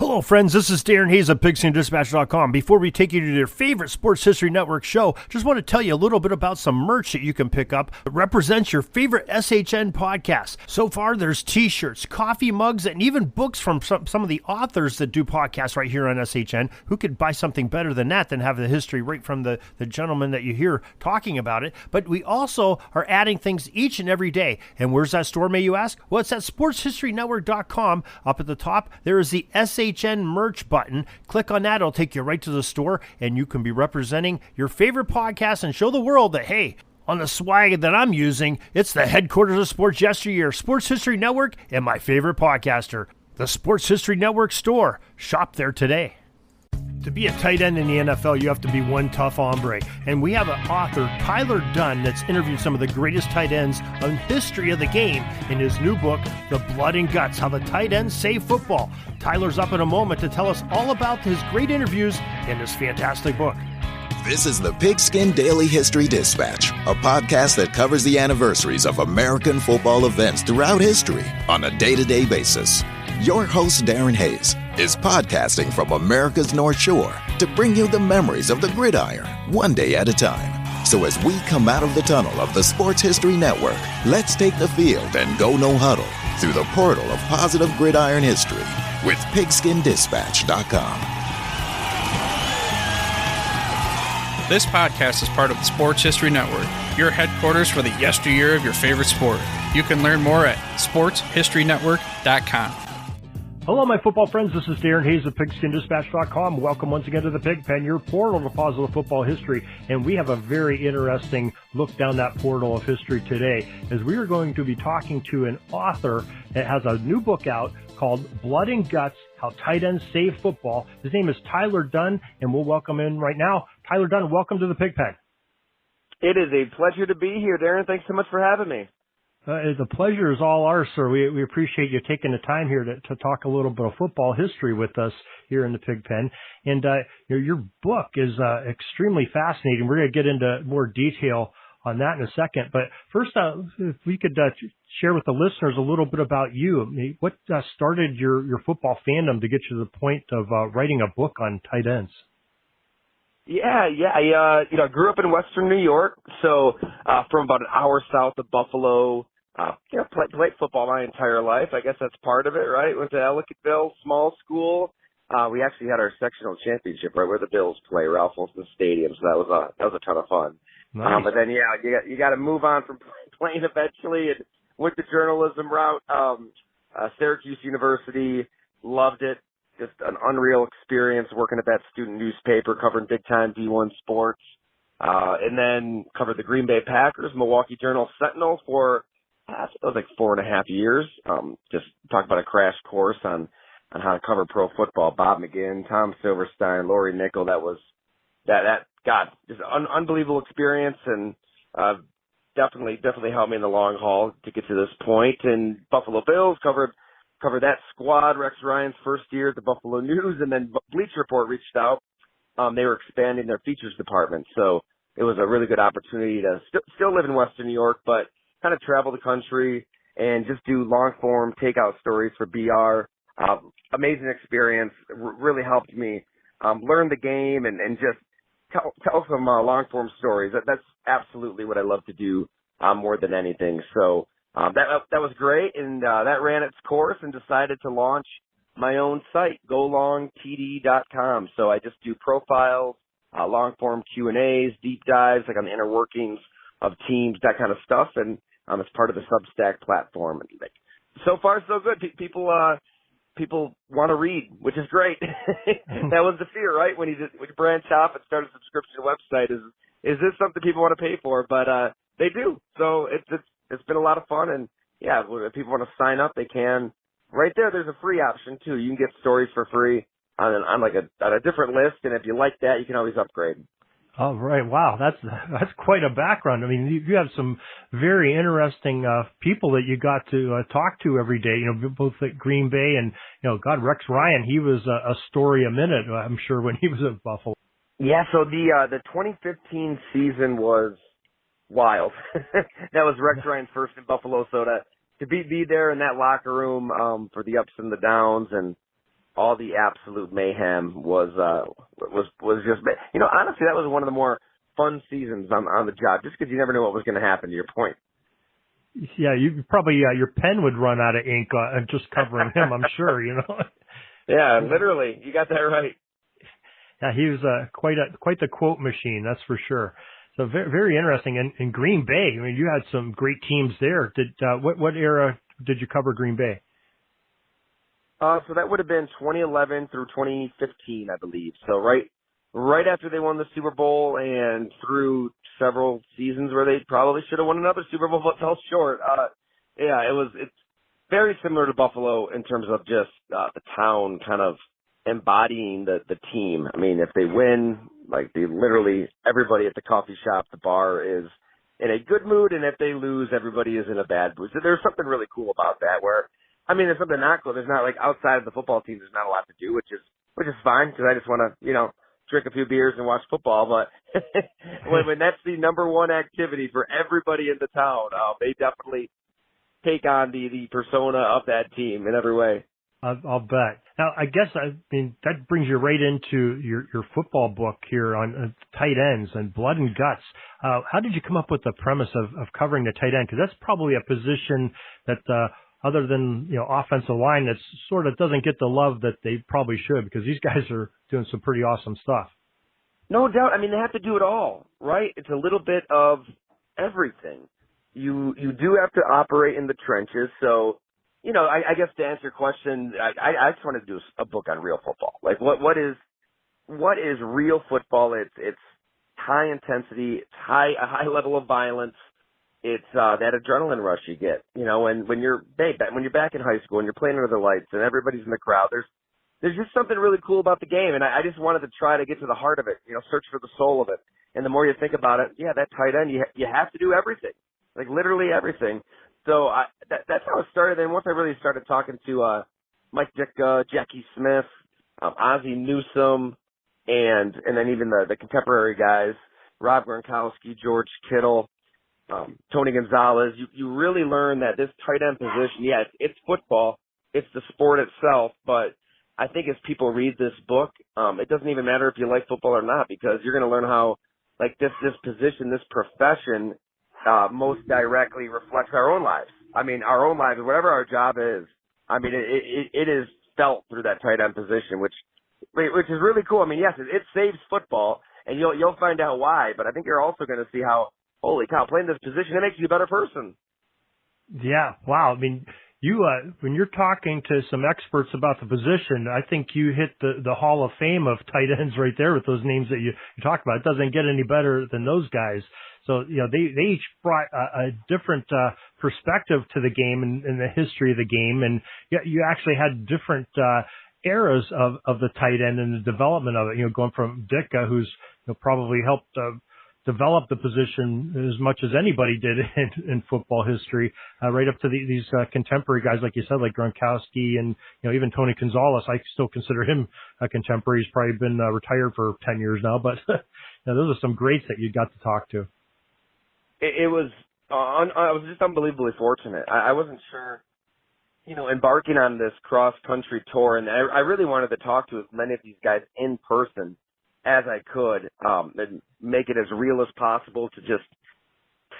Hello, friends. This is Darren Hayes of PigskinDispatch.com. Before we take you to your favorite Sports History Network show, just want to tell you a little bit about some merch that you can pick up that represents your favorite SHN podcasts. So far, there's t-shirts, coffee mugs, and even books from some of the authors that do podcasts right here on SHN. Who could buy something better than that than have the history right from the gentleman that you hear talking about it? But we also are adding things each and every day. And where's that store, may you ask? Well, it's at SportsHistoryNetwork.com. Up at the top, there is the SHN merch button. Click on that. It'll take you right to the store, and you can be representing your favorite podcast and show the world that, hey, on the swag that I'm using, it's the headquarters of sports yesteryear, Sports History Network, and my favorite podcaster, the Sports History Network store. Shop there today. To be a tight end in the NFL, you have to be one tough hombre. And we have an author, Tyler Dunne, that's interviewed some of the greatest tight ends in history of the game in his new book, The Blood and Guts, How the Tight Ends Save Football. Tyler's up in a moment to tell us all about his great interviews in this fantastic book. This is the Pigskin Daily History Dispatch, a podcast that covers the anniversaries of American football events throughout history on a day-to-day basis. Your host, Darren Hayes, is podcasting from America's North Shore to bring you the memories of the gridiron, one day at a time. So as we come out of the tunnel of the Sports History Network, let's take the field and go no huddle through the portal of positive gridiron history with PigskinDispatch.com. This podcast is part of the Sports History Network, your headquarters for the yesteryear of your favorite sport. You can learn more at SportsHistoryNetwork.com. Hello, my football friends. This is Darren Hayes of PigskinDispatch.com. Welcome once again to the Pig Pen, your portal to positive football history. And we have a very interesting look down that portal of history today, as we are going to be talking to an author that has a new book out called Blood and Guts, How Tight Ends Save Football. His name is Tyler Dunne, and we'll welcome in right now. Tyler Dunne, welcome to the Pig Pen. It is a pleasure to be here, Darren. Thanks so much for having me. The pleasure is all ours, sir. We appreciate you taking the time here to talk a little bit of football history with us here in the Pig Pen. And your book is extremely fascinating. We're going to get into more detail on that in a second. But first, if we could share with the listeners a little bit about you. What started your football fandom to get you to the point of writing a book on tight ends? Yeah. I grew up in Western New York, so from about an hour south of Buffalo. Played football my entire life. I guess that's part of it, right? Went to Ellicottville, small school. We actually had our sectional championship right where the Bills play, Ralph Wilson Stadium. So that was a ton of fun. Nice. But then you got to move on from playing eventually, and went the journalism route. Syracuse University, loved it. Just an unreal experience working at that student newspaper, covering big time D1 sports, and then covered the Green Bay Packers, Milwaukee Journal-Sentinel for it was like 4.5 years. Just talk about a crash course on how to cover pro football. Bob McGinn, Tom Silverstein, Lori Nickel. Just an unbelievable experience, and definitely helped me in the long haul to get to this point. And Buffalo Bills covered that squad, Rex Ryan's first year at the Buffalo News, and then Bleacher Report reached out. They were expanding their features department, so it was a really good opportunity to still live in Western New York, but kind of travel the country and just do long-form takeout stories for BR. Amazing experience. Really helped me learn the game and just tell some long-form stories. That's absolutely what I love to do more than anything. So that was great, and that ran its course, and decided to launch my own site, golongtd.com. So I just do profiles, long-form Q&As, deep dives, like on the inner workings of teams, that kind of stuff, and as part of the Substack platform. And so far, so good. People want to read, which is great. That was the fear, right? When you branch off and start a subscription website, is this something people want to pay for? But they do. So it's been a lot of fun, and yeah, if people want to sign up, they can. Right there, there's a free option too. You can get stories for free on a different list, and if you like that, you can always upgrade. Oh, right. Wow. That's quite a background. I mean, you have some very interesting people that you got to talk to every day, both at Green Bay and, Rex Ryan, he was a story a minute, I'm sure, when he was at Buffalo. Yeah. So the 2015 season was wild. That was Rex Ryan's first in Buffalo. So to be there in that locker room, for the ups and the downs, and all the absolute mayhem was just, honestly, that was one of the more fun seasons on the job, just because you never knew what was going to happen, to your point. Yeah, you probably your pen would run out of ink just covering him. I'm sure, Yeah, literally, you got that right. Yeah, he was quite the quote machine, that's for sure. So very, very interesting. And in Green Bay, I mean, you had some great teams there. What era did you cover Green Bay? So that would have been 2011 through 2015, I believe. So right after they won the Super Bowl and through several seasons where they probably should have won another Super Bowl but fell short. It's very similar to Buffalo in terms of just the town kind of embodying the team. I mean, if they win, like literally everybody at the coffee shop, the bar is in a good mood, and if they lose, everybody is in a bad mood. So there's something really cool about that where, I mean, there's something not cool. There's not, like, outside of the football team, there's not a lot to do, which is fine, because I just want to, drink a few beers and watch football. But when that's the number one activity for everybody in the town, they definitely take on the persona of that team in every way. I'll bet. Now, I guess, that brings you right into your football book here on tight ends and blood and guts. How did you come up with the premise of covering the tight end? Because that's probably a position that, other than, offensive line, that sort of doesn't get the love that they probably should, because these guys are doing some pretty awesome stuff. No doubt. I mean, they have to do it all, right? It's a little bit of everything. You do have to operate in the trenches, so, I guess to answer your question, I just wanted to do a book on real football. Like, what is real football? It's high intensity, it's a high level of violence. It's that adrenaline rush you get, when you're back in high school and you're playing under the lights and everybody's in the crowd. There's just something really cool about the game, and I just wanted to try to get to the heart of it, search for the soul of it. And the more you think about it, yeah, that tight end, you have to do everything, like literally everything. So that's how it started. And once I really started talking to Mike Ditka, Jackie Smith, Ozzie Newsome, and then even the contemporary guys, Rob Gronkowski, George Kittle, Tony Gonzalez, you really learn that this tight end position, yeah, it's football, it's the sport itself, but I think as people read this book, it doesn't even matter if you like football or not, because you're going to learn how, like, this position, this profession, most directly reflects our own lives. I mean, our own lives, whatever our job is, I mean, it is felt through that tight end position, which is really cool. I mean, yes, it saves football, and you'll find out why, but I think you're also going to see how, holy cow, playing this position, it makes you a better person. Yeah, wow. I mean, you when you're talking to some experts about the position, I think you hit the Hall of Fame of tight ends right there with those names that you talked about. It doesn't get any better than those guys. So, they each brought a different perspective to the game and the history of the game. And you actually had different eras of the tight end and the development of it, going from Ditka, who's probably helped develop the position as much as anybody did in football history, right up to these contemporary guys, like you said, like Gronkowski and, even Tony Gonzalez. I still consider him a contemporary. He's probably been retired for 10 years now, but those are some greats that you got to talk to. It was, I was just unbelievably fortunate. I wasn't sure, embarking on this cross-country tour, and I really wanted to talk to as many of these guys in person as I could, and make it as real as possible to just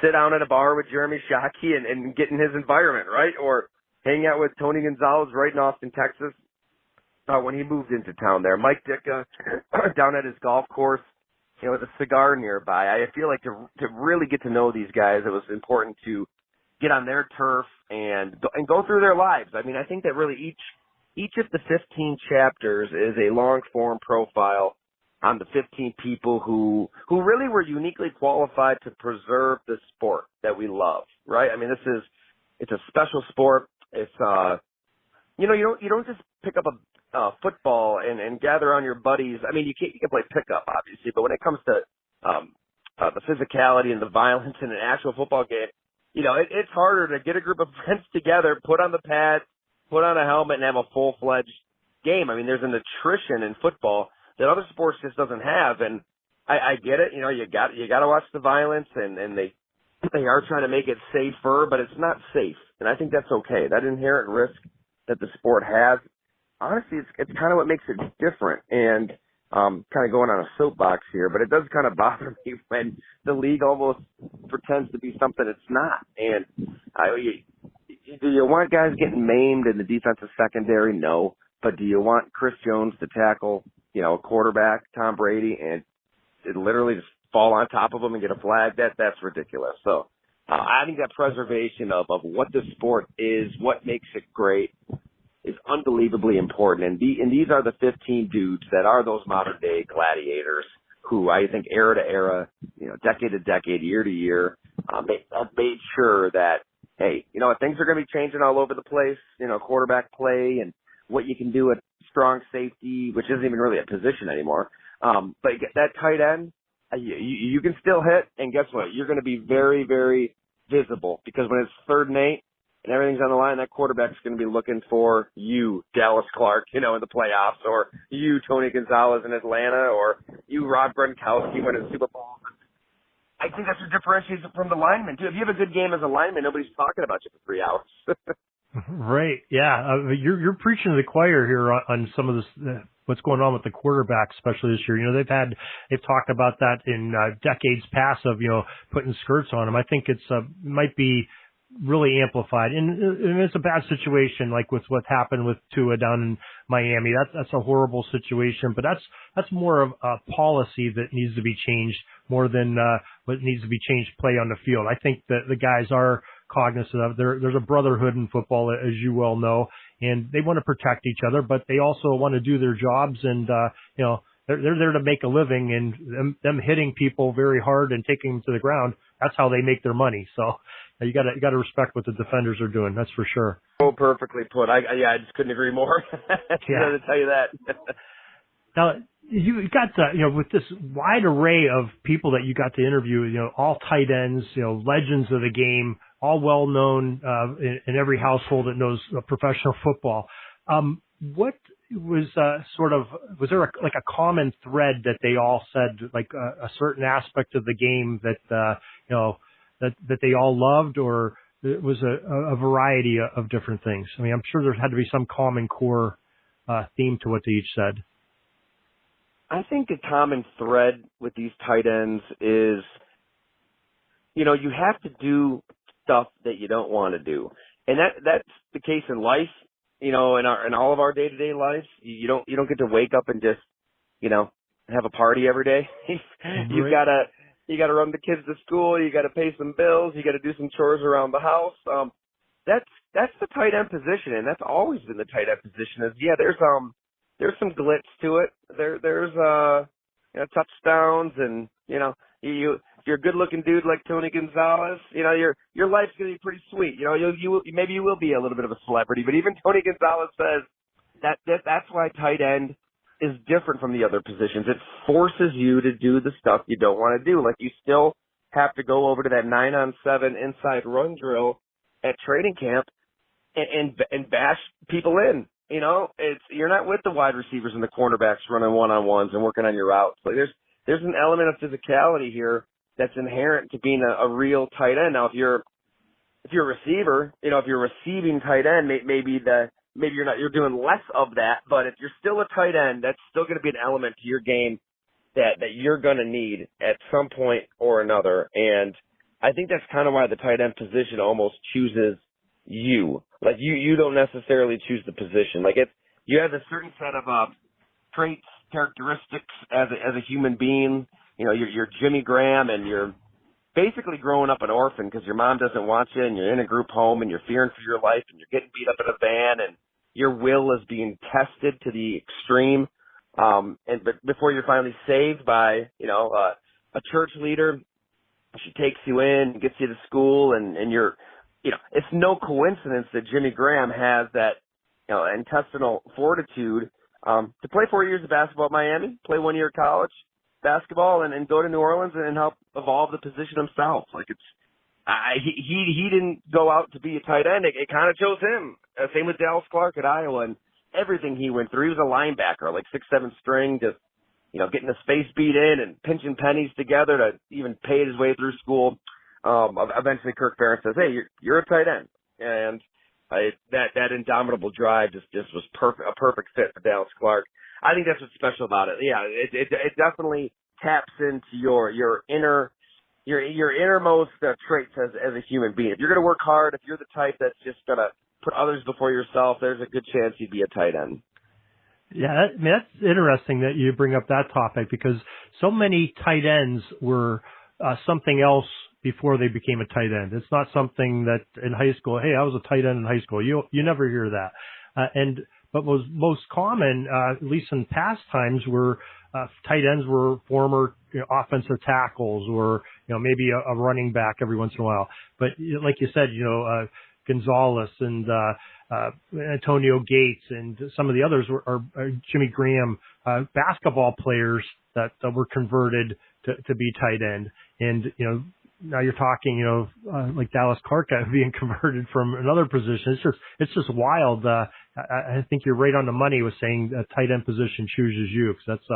sit down at a bar with Jeremy Shockey and get in his environment, right? Or hang out with Tony Gonzalez right in Austin, Texas, when he moved into town there. Mike Ditka down at his golf course, with a cigar nearby. I feel like to really get to know these guys, it was important to get on their turf and go through their lives. I mean, I think that really each of the 15 chapters is a long-form profile on the 15 people who really were uniquely qualified to preserve the sport that we love, right? I mean, it's a special sport. It's, you don't just pick up a football and gather on your buddies. I mean, you can play pickup, obviously, but when it comes to, the physicality and the violence in an actual football game, it's harder to get a group of friends together, put on the pads, put on a helmet, and have a full-fledged game. I mean, there's an attrition in football that other sports just doesn't have, and I get it. You got to watch the violence, and they are trying to make it safer, but it's not safe, and I think that's okay. That inherent risk that the sport has, honestly, it's kind of what makes it different. And kind of going on a soapbox here, but it does kind of bother me when the league almost pretends to be something it's not. And do you want guys getting maimed in the defensive secondary? No. But do you want Chris Jones to tackle, a quarterback, Tom Brady, and it literally just fall on top of him and get a flag? That's ridiculous. So I think that preservation of what the sport is, what makes it great, is unbelievably important. And these are the 15 dudes that are those modern day gladiators who I think era to era, decade to decade, year to year, have made sure that, hey, things are going to be changing all over the place, quarterback play and what you can do at strong safety, which isn't even really a position anymore. But that tight end, you can still hit, and guess what? You're going to be very, very visible, because when it's 3rd and 8 and everything's on the line, that quarterback's going to be looking for you, Dallas Clark, in the playoffs, or you, Tony Gonzalez in Atlanta, or you, Rob Gronkowski, winning Super Bowl. I think that's what differentiates it from the lineman, too. If you have a good game as a lineman, nobody's talking about you for 3 hours. Right. Yeah. You're preaching to the choir here on some of this, what's going on with the quarterback, especially this year. They've talked about that in decades past of, putting skirts on them. I think might be really amplified, and it's a bad situation, like with what happened with Tua down in Miami. That's a horrible situation, but that's more of a policy that needs to be changed more than what needs to be changed play on the field. I think that the guys are cognizant of there's a brotherhood in football, as you well know, and they want to protect each other, but they also want to do their jobs, and they're there to make a living, and them hitting people very hard and taking them to the ground, that's how they make their money. So you got to respect what the defenders are doing. That's for sure. Oh, perfectly put. I just couldn't agree more. To tell you that. Now, you got with this wide array of people that you got to interview, all tight ends, legends of the game, all well known in every household that knows professional football. What was was there a common thread that they all said, like a certain aspect of the game that that they all loved, or it was a variety of different things? I mean, I'm sure there had to be some common core theme to what they each said. I think a common thread with these tight ends is, you have to do stuff that you don't want to do. And that's the case in life, in all of our day-to-day lives. You don't get to wake up and just, have a party every day. You gotta run the kids to school, you gotta pay some bills, you gotta do some chores around the house. That's the tight end position, and that's always been the tight end position. There's some glitz to it. There's touchdowns, and if you're a good looking dude like Tony Gonzalez, your life's gonna be pretty sweet. Maybe you will be a little bit of a celebrity, but even Tony Gonzalez says that's why tight end is different from the other positions. It forces you to do the stuff you don't want to do. Like, you still have to go over to that 9-on-7 inside run drill at training camp and bash people in. You're not with the wide receivers and the cornerbacks running one-on-ones and working on your routes. Like, there's an element of physicality here that's inherent to being a real tight end. Now, if you're a receiver, if you're a receiving tight end, maybe you're doing less of that. But if you're still a tight end, that's still going to be an element to your game that you're going to need at some point or another. And I think that's kind of why the tight end position almost chooses you. Like, you don't necessarily choose the position. Like, you have a certain set of traits, characteristics as a human being. You're Jimmy Graham, and you're basically growing up an orphan because your mom doesn't want you, and you're in a group home, and you're fearing for your life, and you're getting beat up in a van, and your will is being tested to the extreme. But before you're finally saved by a church leader, she takes you in, gets you to school, and you're it's no coincidence that Jimmy Graham has that intestinal fortitude to play 4 years of basketball at Miami, play 1 year of college basketball, and go to New Orleans and help evolve the position himself. Like, he didn't go out to be a tight end. It kind of chose him. Same with Dallas Clark at Iowa, and everything he went through. He was a linebacker, like 6'7" string, just getting his face beat in and pinching pennies together to even pay his way through school. Eventually Kirk Ferentz says, hey, you're a tight end. And That indomitable drive just was a perfect fit for Dallas Clark. I think that's what's special about it. Yeah, it definitely taps into your innermost traits as a human being. If you're going to work hard, if you're the type that's just going to put others before yourself, there's a good chance you'd be a tight end. Yeah, that's interesting that you bring up that topic, because so many tight ends were something else before they became a tight end. It's not something that in high school, hey, I was a tight end in high school. You never hear that. But was most common, at least in past times, were tight ends were former offensive tackles, or maybe a running back every once in a while. But like you said, Gonzalez and Antonio Gates and some of the others are Jimmy Graham, basketball players that were converted to be tight end. And now you're talking, like Dallas Clark being converted from another position. It's just wild. I think you're right on the money with saying a tight end position chooses you, because that's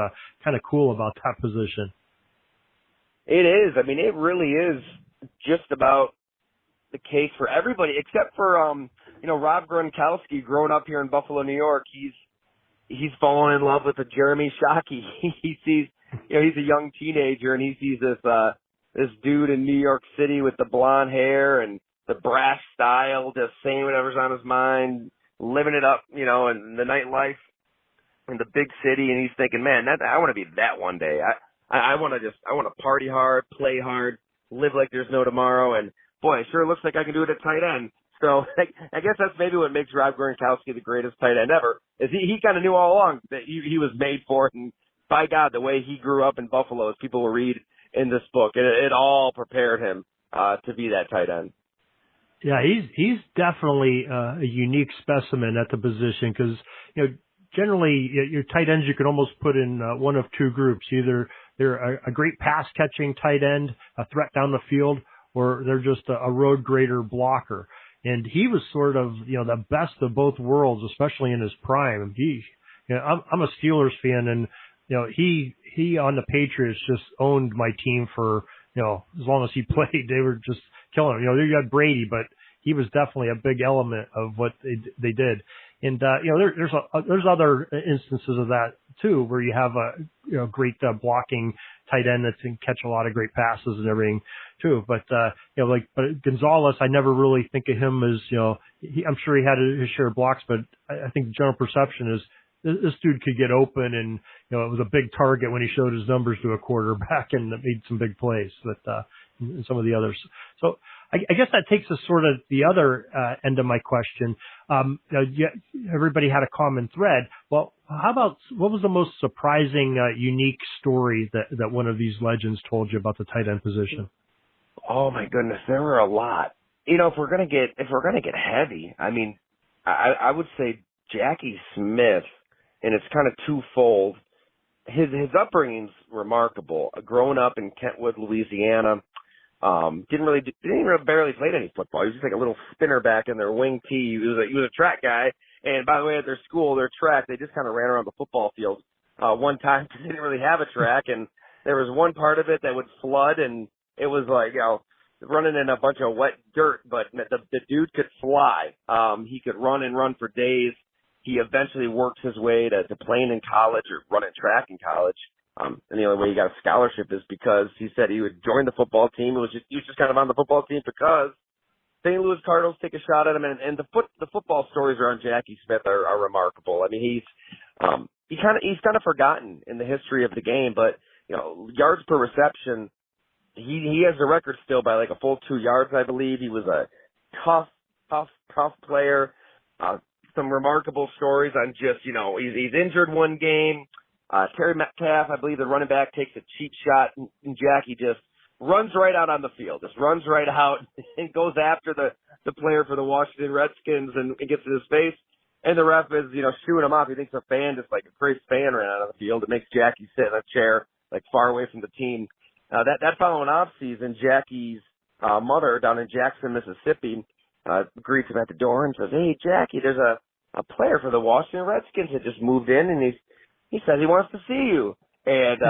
kind of cool about that position. It is. I mean, it really is just about the case for everybody, except for Rob Gronkowski. Growing up here in Buffalo, New York, he's fallen in love with the Jeremy Shockey. He sees, he's a young teenager, and he sees this dude in New York City with the blonde hair and the brash style, just saying whatever's on his mind, living it up, in the nightlife in the big city. And he's thinking, man, I want to be that one day. I want to party hard, play hard, live like there's no tomorrow. And boy, it sure looks like I can do it at tight end. So I guess that's maybe what makes Rob Gronkowski the greatest tight end ever, is he kind of knew all along that he was made for it. And by God, the way he grew up in Buffalo, as people will read in this book, it all prepared him to be that tight end. Yeah, he's definitely a unique specimen at the position, because generally your tight ends you can almost put in one of two groups. Either they're a great pass catching tight end, a threat down the field, or they're just a road grader blocker. And he was sort of the best of both worlds, especially in his prime. I'm a Steelers fan, and he on the Patriots just owned my team for as long as he played. They were just killing him. You had Brady, but he was definitely a big element of what they did. And there's other instances of that too, where you have a great blocking tight end that can catch a lot of great passes and everything too. But but Gonzalez, I never really think of him as I'm sure he had his share of blocks, but I think the general perception is this dude could get open, and it was a big target when he showed his numbers to a quarterback and made some big plays. But and some of the others. So I guess that takes us sort of the other end of my question. Everybody had a common thread. Well, how about what was the most surprising, unique story that one of these legends told you about the tight end position? Oh my goodness, there were a lot. If we're gonna get heavy, I mean, I would say Jackie Smith, and it's kind of twofold. His upbringing's remarkable. Growing up in Kentwood, Louisiana, didn't barely played any football. He was just like a little spinner back in their wing tee. He was a track guy. And by the way, at their school, their track, they just kind of ran around the football field. One time, they didn't really have a track, and there was one part of it that would flood, and it was like, running in a bunch of wet dirt, but the dude could fly. He could run and run for days. He eventually worked his way to playing in college or running track in college. And the only way he got a scholarship is because he said he would join the football team. He was just kind of on the football team because St. Louis Cardinals take a shot at him, and the football stories around Jackie Smith are remarkable. I mean, he's kind of forgotten in the history of the game, but yards per reception, he has the record still by like a full 2 yards, I believe. He was a tough player. Some remarkable stories on just he's injured one game. Terry Metcalf, I believe the running back, takes a cheap shot, and Jackie just runs right out on the field, just runs right out and goes after the player for the Washington Redskins and gets in his face. And the ref is, shooing him off. He thinks a fan, just like a crazy fan ran out on the field. It makes Jackie sit in a chair, like far away from the team. That following off season, Jackie's mother down in Jackson, Mississippi, greets him at the door and says, "Hey, Jackie, there's a player for the Washington Redskins that just moved in, and he says he wants to see you." And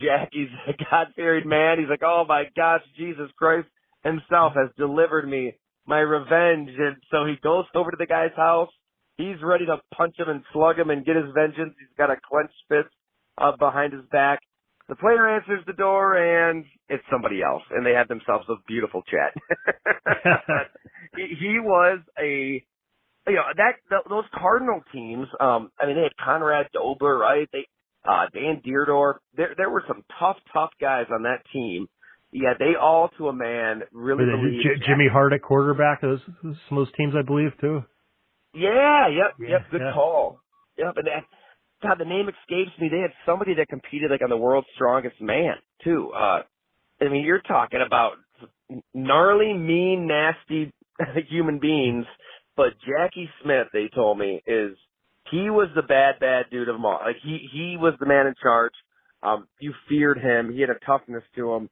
Jackie's a God-fearing man. He's like, "Oh my gosh, Jesus Christ himself has delivered me my revenge. And so he goes over to the guy's house. He's ready to punch him and slug him and get his vengeance. He's got a clenched fist behind his back. The player answers the door, and it's somebody else, and they had themselves a beautiful chat. He was those Cardinal teams. I mean, they had Conrad Dobler, right? Dan Deerdorf. There were some tough guys on that team. Yeah, they all to a man really believed. Jimmy Hart at quarterback. Some of those teams, I believe, too. Yeah, yep, good call. Yep, and God, the name escapes me. They had somebody that competed like on the World's Strongest Man, too. I mean, you're talking about gnarly, mean, nasty human beings, but Jackie Smith, they told me, he was the bad dude of them all. Like, he was the man in charge. You feared him. He had a toughness to him.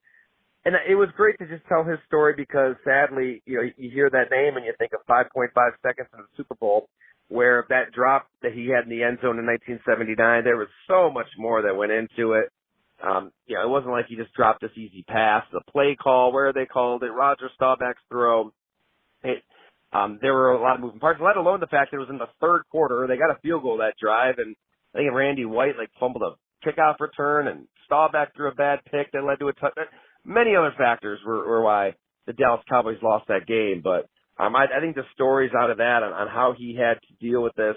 And it was great to just tell his story because, sadly, you hear that name and you think of 5.5 seconds in the Super Bowl, where that drop that he had in the end zone in 1979, there was so much more that went into it. It wasn't like he just dropped this easy pass. The play call, where they called it, Roger Staubach's throw. There were a lot of moving parts, let alone the fact that it was in the third quarter. They got a field goal that drive, and I think Randy White fumbled a kickoff return, and Staubach threw a bad pick that led to a touchdown. Many other factors were why the Dallas Cowboys lost that game, but I think the stories out of that on how he had to deal with this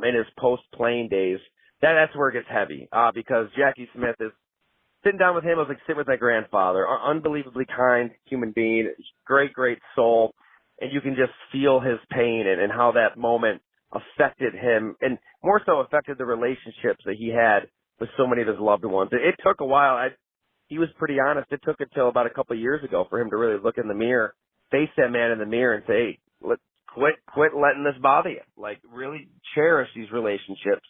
in his post-playing days, that's where it gets heavy because Jackie Smith is sitting down with him. I was like sitting with my grandfather, unbelievably kind human being, great soul, and you can just feel his pain and how that moment affected him and more so affected the relationships that he had with so many of his loved ones. It took a while. He was pretty honest. It took until about a couple of years ago for him to really look in the mirror, face that man in the mirror and say, hey, let's quit letting this bother you. Like, really cherish these relationships.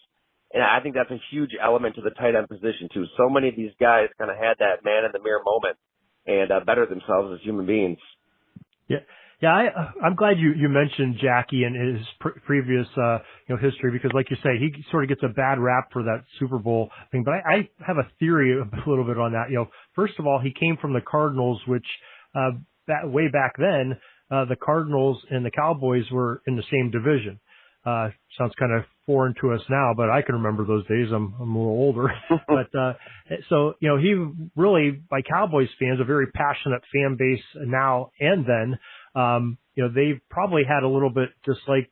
And I think that's a huge element to the tight end position, too. So many of these guys kind of had that man in the mirror moment and better themselves as human beings. Yeah, I'm glad you mentioned Jackie and his previous history because, like you say, he sort of gets a bad rap for that Super Bowl thing. But I have a theory a little bit on that. First of all, he came from the Cardinals, which way back then, the Cardinals and the Cowboys were in the same division. Sounds kind of foreign to us now, but I can remember those days. I'm a little older. But so he really, by Cowboys fans, a very passionate fan base now and then. They probably had a little bit dislike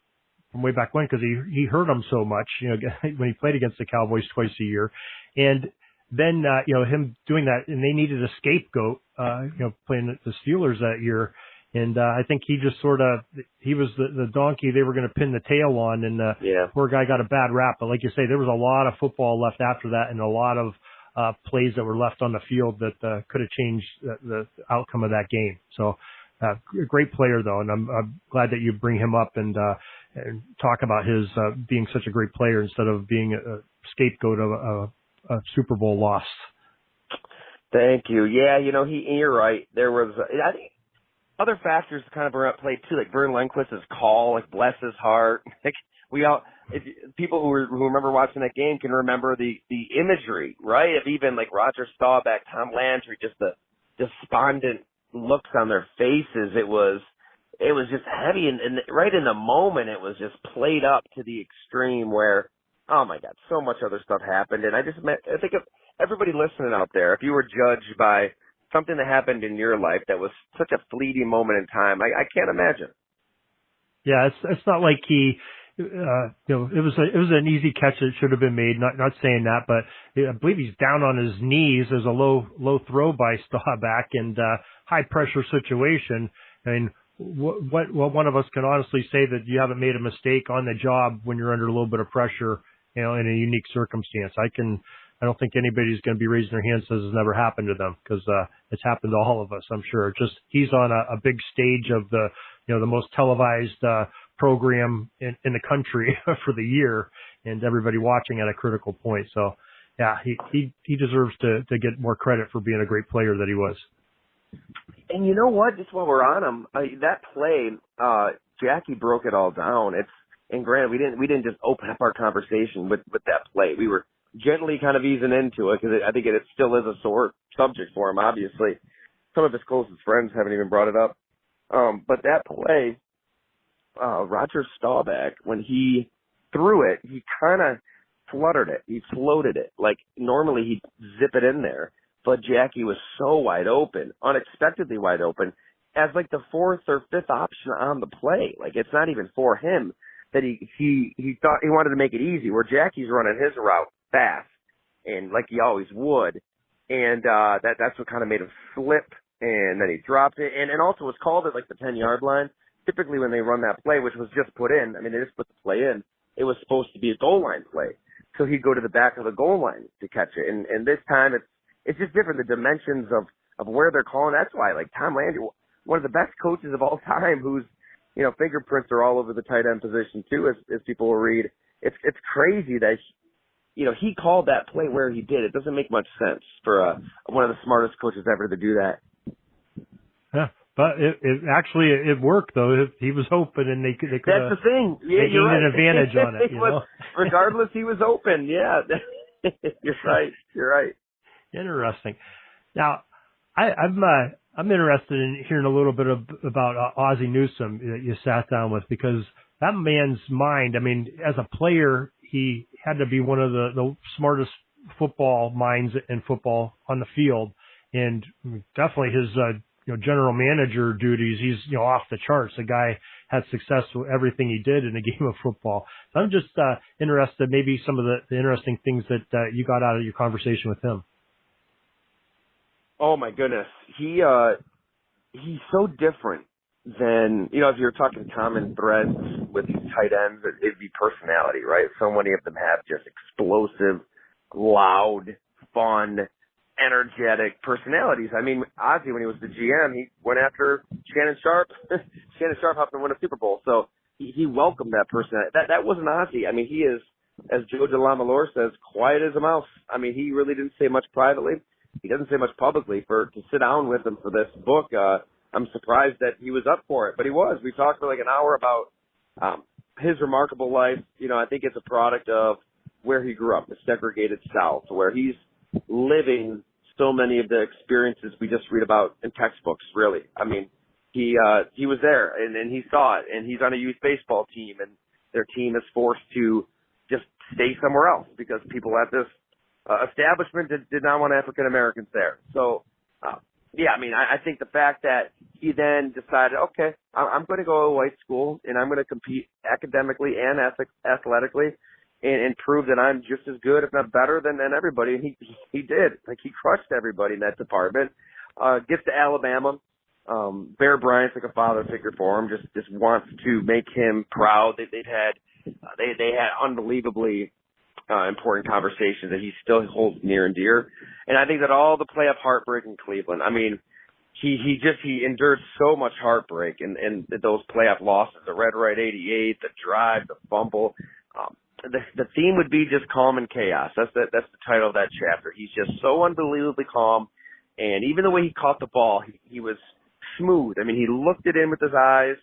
from way back when because he hurt them so much, when he played against the Cowboys twice a year. And then, him doing that, and they needed a scapegoat, playing the Steelers that year. And I think he just he was the donkey they were going to pin the tail on, and poor guy got a bad rap. But like you say, there was a lot of football left after that and a lot of plays that were left on the field that could have changed the outcome of that game. So a great player, though, and I'm glad that you bring him up and talk about his being such a great player instead of being a scapegoat of a Super Bowl loss. Thank you. Yeah, you're right. There was, I think, other factors kind of were at play too, like Vern Lundquist's call, like bless his heart. Like people who remember watching that game can remember the imagery, right? Of even like Roger Staubach, Tom Landry, just the despondent looks on their faces. It was just heavy, and right in the moment, it was just played up to the extreme where, oh my God, so much other stuff happened. And I think of everybody listening out there, if you were judged by something that happened in your life that was such a fleeting moment in time, I can't imagine. Yeah, it's not like he, it was an easy catch that should have been made. Not saying that, but I believe he's down on his knees. There's a low throw by Staubach and high pressure situation. I mean, what one of us can honestly say that you haven't made a mistake on the job when you're under a little bit of pressure, in a unique circumstance. I don't think anybody's going to be raising their hand says it's never happened to them because it's happened to all of us, I'm sure. Just he's on a big stage of the most televised program in the country for the year, and everybody watching at a critical point. So, yeah, he deserves to get more credit for being a great player that he was. And you know what? Just while we're on him, that play, Jackie broke it all down. And granted, we didn't just open up our conversation with that play. We were gently kind of easing into it because I think it still is a sore subject for him, obviously. Some of his closest friends haven't even brought it up. But that play, Roger Staubach, when he threw it, he kind of fluttered it. He floated it. Like normally he'd zip it in there, but Jackie was so wide open, unexpectedly wide open, as like the fourth or fifth option on the play. Like it's not even for him that he thought he wanted to make it easy, where Jackie's running his route fast and like he always would. And that's what kind of made him slip, and then he dropped it. And also was called at like the 10-yard line. Typically when they run that play, which was just put in, I mean, they just put the play in, it was supposed to be a goal line play. So he'd go to the back of the goal line to catch it. And this time it's just different, the dimensions of where they're calling. That's why, like, Tom Landry, one of the best coaches of all time, whose, fingerprints are all over the tight end position too, as people will read. It's crazy that, he called that play where he did. It doesn't make much sense for one of the smartest coaches ever to do that. Yeah, but it worked though. He was open, and they could. That's the thing. Yeah, you're right. An advantage on it. Regardless, he was open. Yeah, you're right. You're right. Interesting. Now, I'm interested in hearing a little bit about Ozzie Newsome that you sat down with, because that man's mind. I mean, as a player, he had to be one of the smartest football minds in football on the field, and definitely his general manager duties. He's off the charts. The guy had success with everything he did in a game of football. So I'm just interested, maybe some of the interesting things that you got out of your conversation with him. Oh my goodness, he's so different than if you're talking common threads with these tight ends, it'd be personality, right? So many of them have just explosive, loud, fun, energetic personalities. I mean, Ozzie, when he was the GM, he went after Shannon Sharp. Shannon Sharp helped him win a Super Bowl, so he welcomed that person. That wasn't Ozzie. I mean, he is, as Joe DeLamalore says, quiet as a mouse. I mean, he really didn't say much privately. He doesn't say much publicly. To sit down with him for this book, I'm surprised that he was up for it, but he was. We talked for like an hour about his remarkable life. I think it's a product of where he grew up, the segregated South, where he's living so many of the experiences we just read about in textbooks, really. I mean, he was there, and he saw it, and he's on a youth baseball team, and their team is forced to just stay somewhere else because people at this establishment did not want African Americans there. So, I mean, I think the fact that he then decided, okay, I'm going to go to a white school, and I'm going to compete academically and athletically, and prove that I'm just as good, if not better, than everybody. And he did. Like, he crushed everybody in that department. Gets to Alabama. Bear Bryant's like a father figure for him. Just wants to make him proud. They had unbelievably important conversations that he still holds near and dear. And I think that all the playoff heartbreak in Cleveland, I mean, he endured so much heartbreak and those playoff losses, the Red Right 88, the drive, the fumble. The theme would be just calm and chaos. That's the title of that chapter. He's just so unbelievably calm. And even the way he caught the ball, he was smooth. I mean, he looked it in with his eyes.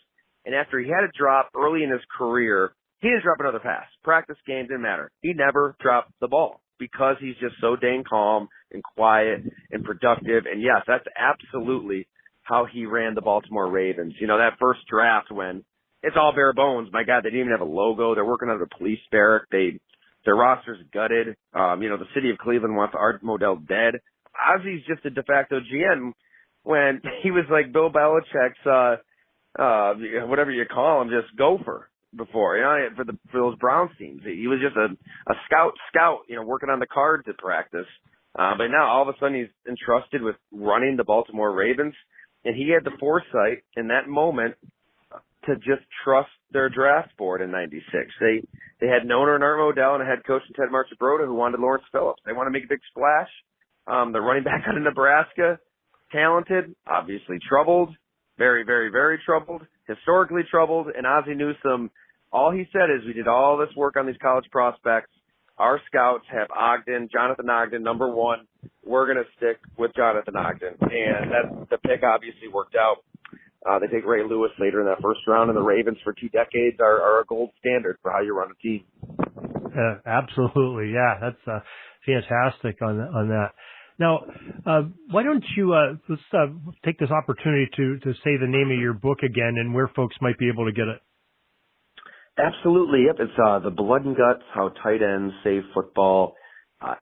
And after he had a drop early in his career, he didn't drop another pass. Practice game didn't matter. He never dropped the ball because he's just so dang calm and quiet and productive. And yes, that's absolutely how he ran the Baltimore Ravens. That first draft when it's all bare bones. My God, they didn't even have a logo. They're working under a police barrack. Their roster's gutted. The city of Cleveland wants Art Modell dead. Ozzie's just a de facto GM when he was like Bill Belichick's, whatever you call him, just gopher. Before, for those Browns teams, he was just a scout, working on the cards at practice. But now all of a sudden he's entrusted with running the Baltimore Ravens, and he had the foresight in that moment to just trust their draft board in '96. They had an owner in Art Modell and a head coach in Ted Marchibroda who wanted Lawrence Phillips. They want to make a big splash. They're running back out of Nebraska, talented, obviously troubled, very, very, very troubled, historically troubled, and Ozzie Newsome. All he said is, we did all this work on these college prospects. Our scouts have Jonathan Ogden, number one. We're going to stick with Jonathan Ogden. And the pick obviously worked out. They take Ray Lewis later in that first round, and the Ravens for 2 decades are a gold standard for how you run a team. Absolutely. Yeah, that's fantastic on that. Now, why don't you let's take this opportunity to say the name of your book again and where folks might be able to get it. Absolutely. Yep. It's The Blood and Guts, How Tight Ends Save Football.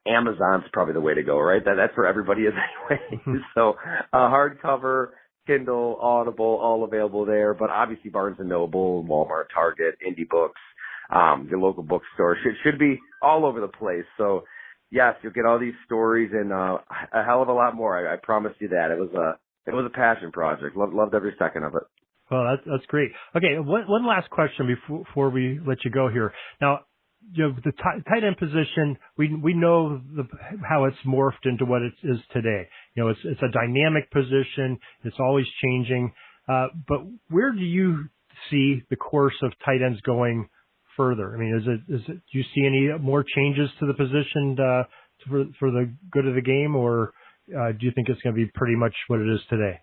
Amazon's probably the way to go, right? That's where everybody is anyway. So hardcover, Kindle, Audible, all available there. But obviously Barnes & Noble, Walmart, Target, Indie Books, your local bookstore. Should be all over the place. So, yes, you'll get all these stories and a hell of a lot more. I promise you that. It was a passion project. Loved every second of it. Well, that's great. Okay, one last question before we let you go here. Now, the tight end position, we know how it's morphed into what it is today. It's a dynamic position. It's always changing. But where do you see the course of tight ends going further? I mean, do you see any more changes to the position for the good of the game, or do you think it's going to be pretty much what it is today?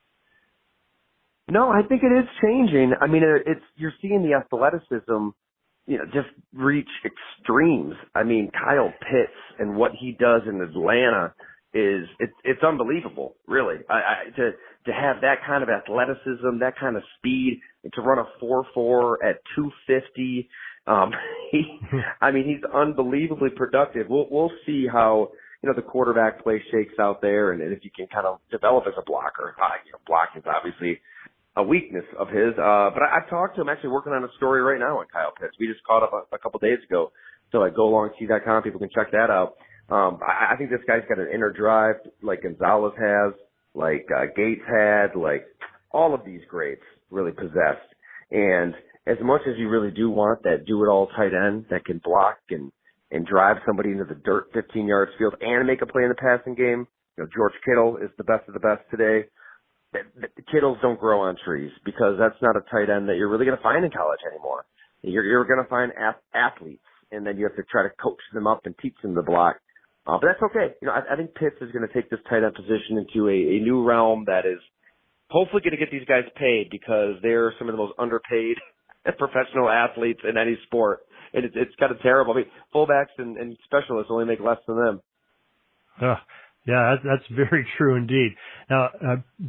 No, I think it is changing. I mean, you're seeing the athleticism, just reach extremes. I mean, Kyle Pitts and what he does in Atlanta it's unbelievable, really. To have that kind of athleticism, that kind of speed, to run a 4.4 at 250. He's unbelievably productive. We'll see how the quarterback play shakes out there, and if you can kind of develop as a blocker. Blocking is obviously a weakness of his. But I've talked to him, actually working on a story right now on Kyle Pitts. We just caught up a couple days ago. So at golongc.com, people can check that out. I think this guy's got an inner drive like Gonzalez has, like Gates had, like all of these greats really possessed. And as much as you really do want that do-it-all tight end that can block and drive somebody into the dirt 15 yards field and make a play in the passing game, George Kittle is the best of the best today. The Kittles don't grow on trees because that's not a tight end that you're really going to find in college anymore. You're going to find athletes, and then you have to try to coach them up and teach them to block. But that's okay. I think Pitts is going to take this tight end position into a new realm that is hopefully going to get these guys paid because they're some of the most underpaid professional athletes in any sport. And it's kind of terrible. I mean, fullbacks and specialists only make less than them. Yeah, that's very true indeed. Now,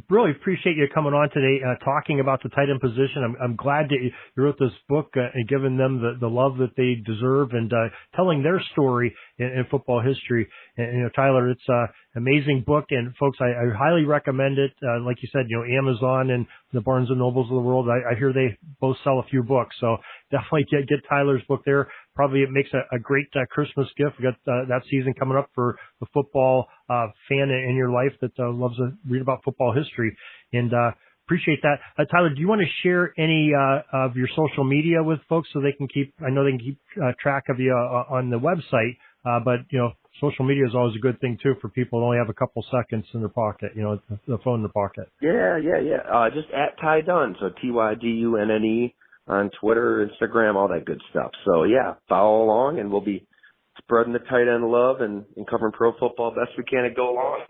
really appreciate you coming on today, talking about the tight end position. I'm glad that you wrote this book and giving them the love that they deserve and telling their story in football history. And Tyler, it's an amazing book, and folks, I highly recommend it. Like you said, Amazon and the Barnes and Nobles of the world, I hear they both sell a few books, so definitely get Tyler's book there. Probably it makes a great Christmas gift. We got that season coming up for the football fan in your life that loves to read about football history, and appreciate that. Tyler, do you want to share any of your social media with folks so they can keep track of you on the website, but social media is always a good thing too for people who only have a couple seconds in their pocket, the phone in their pocket. Yeah. Just at Ty Dunne, so TYDUNNE on Twitter, Instagram, all that good stuff. So yeah, follow along, and we'll be spreading the tight end love and covering pro football best we can and go along.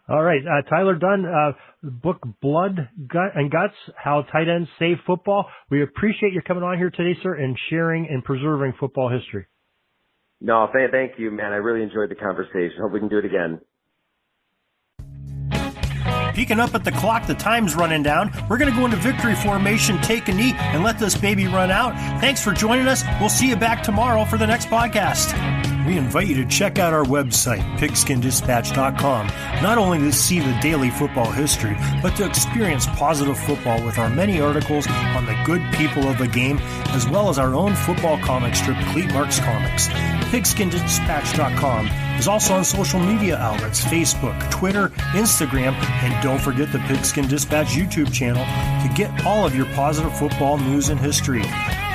All right, Tyler Dunne, book Blood, Gut, and Guts, How Tight Ends Save Football. We appreciate you coming on here today, sir, and sharing and preserving football history. No, thank you, man. I really enjoyed the conversation. Hope we can do it again. Peeking up at the clock, the time's running down. We're going to go into victory formation, take a knee, and let this baby run out. Thanks for joining us. We'll see you back tomorrow for the next podcast. We invite you to check out our website, PigskinDispatch.com, not only to see the daily football history, but to experience positive football with our many articles on the good people of the game, as well as our own football comic strip, Cleat Marks Comics. PigskinDispatch.com is also on social media outlets, Facebook, Twitter, Instagram, and don't forget the Pigskin Dispatch YouTube channel to get all of your positive football news and history.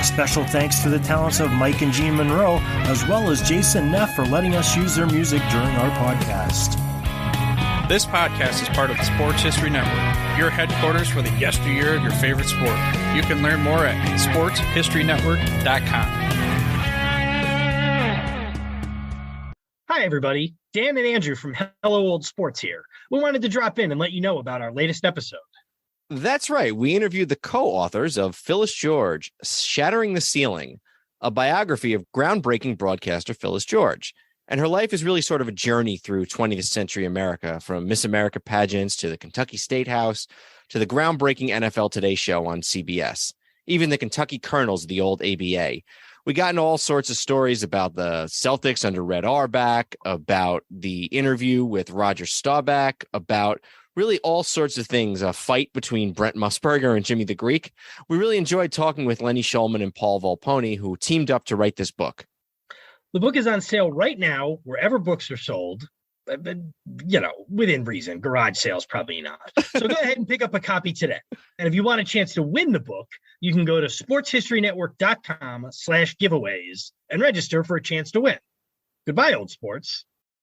Special thanks to the talents of Mike and Gene Monroe, as well as Jason Neff for letting us use their music during our podcast. This podcast is part of the Sports History Network, your headquarters for the yesteryear of your favorite sport. You can learn more at sportshistorynetwork.com. Hi, everybody. Dan and Andrew from Hello Old Sports here. We wanted to drop in and let you know about our latest episode. That's right. We interviewed the co-authors of Phyllis George, Shattering the Ceiling, a biography of groundbreaking broadcaster Phyllis George. And her life is really sort of a journey through 20th century America, from Miss America pageants to the Kentucky State House to the groundbreaking NFL Today show on CBS, even the Kentucky Colonels of the old ABA. We got into all sorts of stories about the Celtics under Red Auerbach, about the interview with Roger Staubach, about really all sorts of things, a fight between Brent Musburger and Jimmy the Greek. We really enjoyed talking with Lenny Shulman and Paul Volpone, who teamed up to write this book. The book is on sale right now, wherever books are sold. Within reason. Garage sales, probably not. So go ahead and pick up a copy today. And if you want a chance to win the book, you can go to sportshistorynetwork.com/giveaways and register for a chance to win. Goodbye, old sports.